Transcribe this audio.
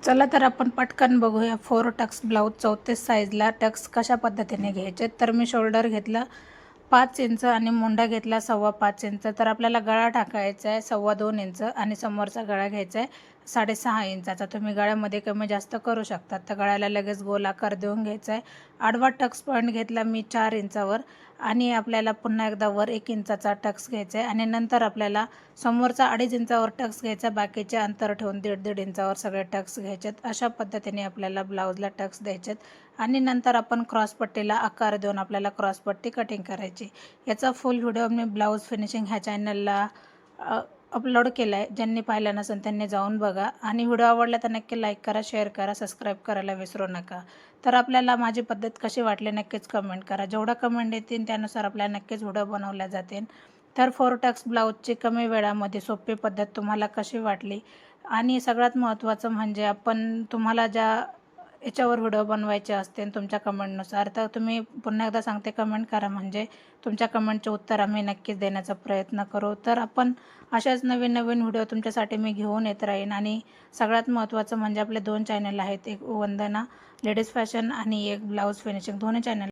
चला तर आपण पटकन बघूया 4 टक्स ब्लाऊज 34 साईजला टक्स कशा पद्धतीने घ्यायचे. तर मी शोल्डर घेतला 5 इंच आणि मुंडा घेतला 5.25 इंच. तर आपल्याला गळा टाकायचा आहे 2.25 इंच आणि समोरचा गळा घ्यायचा आहे 6.5 इंचाचा. तुम्ही गळ्यामध्ये कमी जास्त करू शकता. तर गळ्याला लगेच गोल आकार देऊन घ्यायचा आहे. आडवा टक्स पॉईंट घेतला मी 4 इंचावर आणि आपल्याला पुन्हा एकदा वर 1 इंचाचा टक्स घ्यायचा आहे आणि नंतर आपल्याला समोरचा 2.5 इंचावर टक्स घ्यायचा. बाकीचे अंतर ठेवून 1.5 इंचावर सगळे टक्स घ्यायचेत. अशा पद्धतीने आपल्याला ब्लाऊजला टक्स द्यायचेत आणि नंतर आपण क्रॉसपट्टीला आकार देऊन आपल्याला क्रॉसपट्टी कटिंग करायची. याचा फुल व्हिडिओ मी ब्लाऊज फिनिशिंग ह्या चॅनलला अपलोड केला आहे. ज्यांनी पाहिलं नसेल त्यांनी जाऊन बघा आणि व्हिडिओ आवडला तर नक्की लाईक करा, शेअर करा, सबस्क्राईब करायला विसरू नका. तर आपल्याला माझी पद्धत कशी वाटली नक्कीच कमेंट करा. जेवढा कमेंट येतील त्यानुसार आपल्याला नक्कीच व्हिडिओ बनवल्या जातील. तर 4 टक्स ब्लाऊजची कमी वेळामध्ये सोपी पद्धत तुम्हाला कशी वाटली आणि सगळ्यात महत्त्वाचं म्हणजे आपण तुम्हाला ज्या याच्यावर व्हिडिओ बनवायचे असतील तुमच्या कमेंटनुसार तर तुम्ही पुन्हा एकदा सांगते कमेंट करा. म्हणजे तुमच्या कमेंटचे उत्तर आम्ही नक्कीच देण्याचा प्रयत्न करू. तर आपण अशाच नवीन नवीन व्हिडिओ तुमच्यासाठी मी घेऊन येत राहीन आणि सगळ्यात महत्त्वाचं म्हणजे आपले 2 चॅनल आहेत. एक वंदना लेडीज फॅशन आणि एक ब्लाऊज फिनिशिंग. दोन्ही चॅनल